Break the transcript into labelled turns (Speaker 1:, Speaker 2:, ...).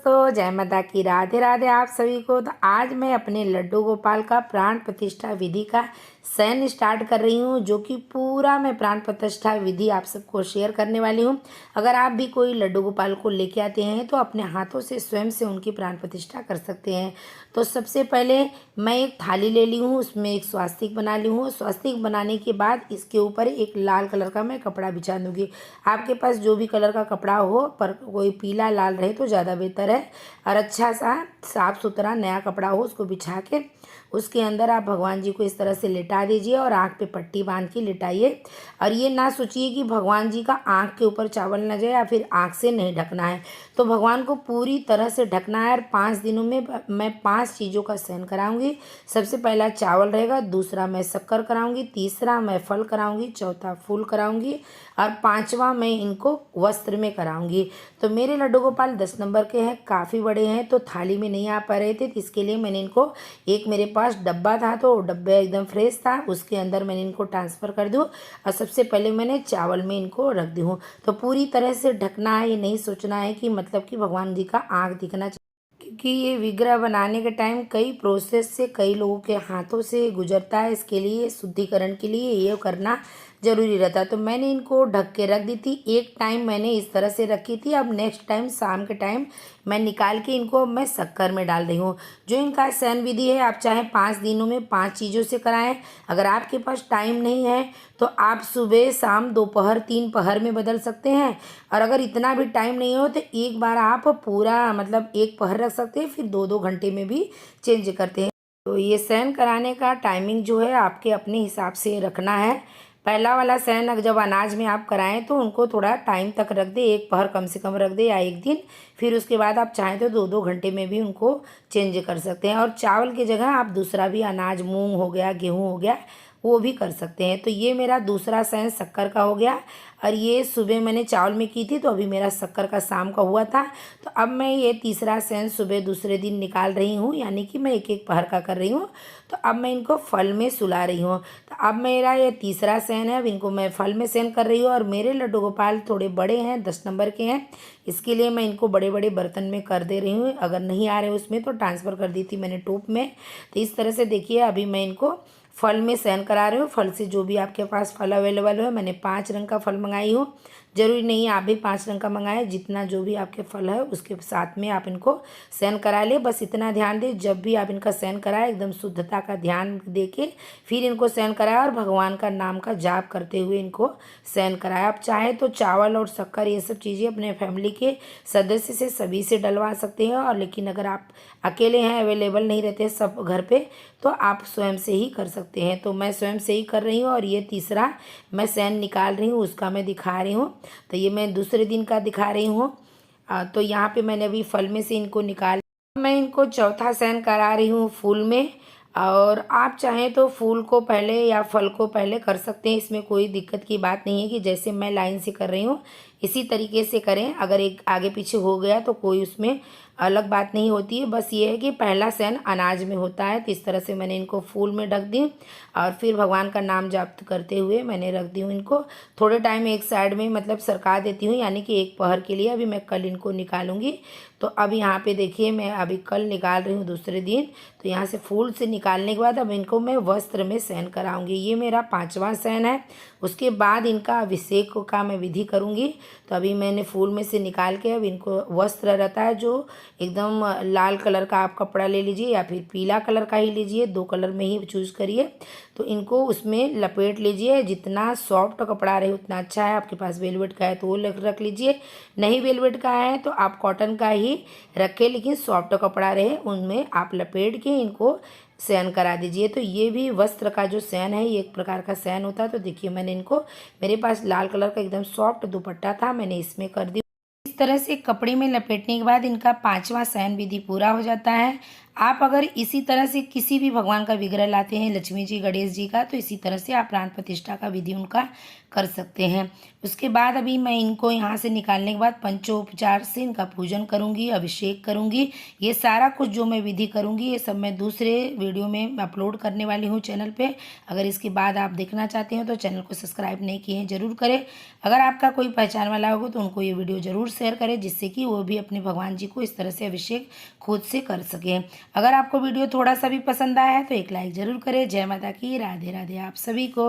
Speaker 1: दोस्तों, जय माता की, राधे राधे आप सभी को। तो आज मैं अपने लड्डू गोपाल का प्राण प्रतिष्ठा विधि का शयन स्टार्ट कर रही हूँ, जो कि पूरा मैं प्राण प्रतिष्ठा विधि आप सबको शेयर करने वाली हूँ। अगर आप भी कोई लड्डू गोपाल को लेके आते हैं तो अपने हाथों से स्वयं से उनकी प्राण प्रतिष्ठा कर सकते हैं। तो सबसे पहले मैं एक थाली ले ली हूँ, उसमें एक स्वास्तिक बना ली हूँ। स्वास्तिक बनाने के बाद इसके ऊपर एक लाल कलर का मैं कपड़ा बिछा दूँगी। आपके पास जो भी कलर का कपड़ा हो, पर कोई पीला लाल रहे तो ज़्यादा बेहतर है। और अच्छा सा साफ़ सुथरा नया कपड़ा हो, उसको बिछा के उसके अंदर आप भगवान जी को इस तरह से लिटा दीजिए और आँख पे पट्टी बांध के लिटाइए। और ये ना सोचिए कि भगवान जी का आँख के ऊपर चावल न जाए या फिर आँख से नहीं ढकना है। तो भगवान को पूरी तरह से ढकना है। और 5 दिनों में मैं 5 चीज़ों का सेवन कराऊंगी। सबसे पहला चावल रहेगा, दूसरा मैं शक्कर कराऊंगी, तीसरा मैं फल कराऊंगी, चौथा फूल कराऊंगी और 5वां मैं इनको वस्त्र में कराऊंगी। तो मेरे लड्डू गोपाल 10 नंबर के हैं, काफ़ी बड़े हैं, तो थाली में नहीं आ पा रहे थे। तो इसके लिए मैंने इनको, एक मेरे पास डब्बा था तो डब्बा एकदम फ्रेश था, उसके अंदर मैंने इनको ट्रांसफ़र कर दूँ। और सबसे पहले मैंने चावल में इनको रख दी हूँ। तो पूरी तरह से ढकना है, ये नहीं सोचना है कि मतलब कि भगवान जी का आँख दिखना चाहिए, क्योंकि ये विग्रह बनाने के टाइम कई प्रोसेस से कई लोगों के हाथों से गुजरता है। इसके लिए शुद्धिकरण के लिए ये करना ज़रूरी रहता है। तो मैंने इनको ढक के रख दी थी। एक टाइम मैंने इस तरह से रखी थी, अब नेक्स्ट टाइम शाम के टाइम मैं निकाल के इनको मैं शक्कर में डाल रही हूँ। जो इनका शयन विधि है, आप चाहे 5 दिनों में 5 चीज़ों से कराएं। अगर आपके पास टाइम नहीं है तो आप सुबह शाम दोपहर 3 पहर में बदल सकते हैं। और अगर इतना भी टाइम नहीं हो तो एक बार आप पूरा मतलब 1 पहर रख सकते हैं, फिर 2-2 घंटे में भी चेंज करते हैं। तो ये शयन कराने का टाइमिंग जो है आपके अपने हिसाब से रखना है। पहला वाला शयन अगर जब अनाज में आप कराएं तो उनको थोड़ा टाइम तक रख दे, 1 पहर कम से कम रख दे या 1 दिन। फिर उसके बाद आप चाहें तो 2-2 घंटे में भी उनको चेंज कर सकते हैं। और चावल की जगह आप दूसरा भी अनाज, मूंग हो गया, गेहूँ हो गया, वो भी कर सकते हैं। तो ये मेरा दूसरा शयन शक्कर का हो गया। और ये सुबह मैंने चावल में की थी, तो अभी मेरा शक्कर का शाम का हुआ था। तो अब मैं ये तीसरा शयन सुबह दूसरे दिन निकाल रही हूँ, यानी कि मैं 1-1 पहर का कर रही हूँ। तो अब मैं इनको फल में सुला रही हूँ। तो अब मेरा ये तीसरा शयन है, अब इनको मैं फल में शयन कर रही हूँ। और मेरे लड्डू गोपाल थोड़े बड़े हैं, 10 नंबर के हैं, इसके लिए मैं इनको बड़े बड़े बर्तन में कर दे रही हूँ। अगर नहीं आ रहे उसमें तो ट्रांसफ़र कर दी थी मैंने टोप में। तो इस तरह से देखिए, अभी मैं इनको फल में शयन करा रही हूँ। फल से जो भी आपके पास फल अवेलेबल है, मैंने 5 रंग का फल मंगाई हूँ। ज़रूरी नहीं आप भी 5 रंग का मंगाएं, जितना जो भी आपके फल है उसके साथ में आप इनको शयन करा ले। बस इतना ध्यान दें, जब भी आप इनका शयन कराएं एकदम शुद्धता का ध्यान दे के फिर इनको शयन कराएं और भगवान का नाम का जाप करते हुए इनको शयन कराएं। आप चाहे तो चावल और शक्कर ये सब चीज़ें अपने फैमिली के सदस्य से सभी से डलवा सकते हैं। और लेकिन अगर आप अकेले हैं, अवेलेबल नहीं रहते सब घर पे, तो आप स्वयं से ही कर सकते हैं। तो मैं स्वयं से ही कर रही हूँ। और ये तीसरा मैं शयन निकाल रही हूँ, उसका मैं दिखा रही हूँ। तो ये मैं दूसरे दिन का दिखा रही हूँ। तो यहाँ पे मैंने अभी फल में से इनको निकाल, मैं इनको चौथा शयन करा रही हूँ फूल में। और आप चाहें तो फूल को पहले या फल को पहले कर सकते हैं, इसमें कोई दिक्कत की बात नहीं है। कि जैसे मैं लाइन से कर रही हूँ इसी तरीके से करें। अगर एक आगे पीछे हो गया तो कोई उसमें अलग बात नहीं होती है। बस ये है कि पहला शयन अनाज में होता है। तो इस तरह से मैंने इनको फूल में ढक दी और फिर भगवान का नाम जाप करते हुए मैंने रख दी हूँ इनको। थोड़े टाइम एक साइड में मतलब सरका देती हूँ, यानी कि 1 पहर के लिए। अभी मैं कल इनको निकालूंगी। तो अब यहाँ पे देखिए, मैं अभी कल निकाल रही हूँ दूसरे दिन। तो यहाँ से फूल से निकालने के बाद अब इनको मैं वस्त्र में शयन कराऊंगी। ये मेरा 5वां शयन है। उसके बाद इनका अभिषेक का मैं विधि करूँगी। तो अभी मैंने फूल में से निकाल के अब इनको वस्त्र रहता है जो एकदम लाल कलर का आप कपड़ा ले लीजिए या फिर पीला कलर का ही लीजिए, 2 कलर में ही चूज़ करिए। तो इनको उसमें लपेट लीजिए। जितना सॉफ्ट कपड़ा रहे उतना अच्छा है। आपके पास वेलवेट का है तो वो रख लीजिए, नहीं वेलवेट का है तो आप कॉटन का ही रखें, लेकिन सॉफ्ट कपड़ा रहे उनमें आप लपेट के इनको शयन करा दीजिए। तो ये भी वस्त्र का जो शयन है, ये एक प्रकार का शयन होता है। तो देखिए, मैंने इनको, मेरे पास लाल कलर का एकदम सॉफ्ट दुपट्टा था, मैंने इसमें कर दी। इस तरह से कपड़े में लपेटने के बाद इनका 5वां शयन विधि पूरा हो जाता है। आप अगर इसी तरह से किसी भी भगवान का विग्रह लाते हैं, लक्ष्मी जी, गणेश जी का, तो इसी तरह से आप प्राण प्रतिष्ठा का विधि उनका कर सकते हैं। उसके बाद अभी मैं इनको यहाँ से निकालने के बाद पंचोपचार से इनका पूजन करूँगी, अभिषेक करूँगी। ये सारा कुछ जो मैं विधि करूँगी ये सब मैं दूसरे वीडियो में अपलोड करने वाली हूँ चैनल पे। अगर इसके बाद आप देखना चाहते हो तो चैनल को सब्सक्राइब नहीं किए हैं ज़रूर करें। अगर आपका कोई पहचान वाला होगा तो उनको ये वीडियो ज़रूर शेयर करें, जिससे कि वो भी अपने भगवान जी को इस तरह से अभिषेक खुद से कर सकें। अगर आपको वीडियो थोड़ा सा भी पसंद आया है तो एक लाइक ज़रूर करें। जय माता की, राधे राधे आप सभी को।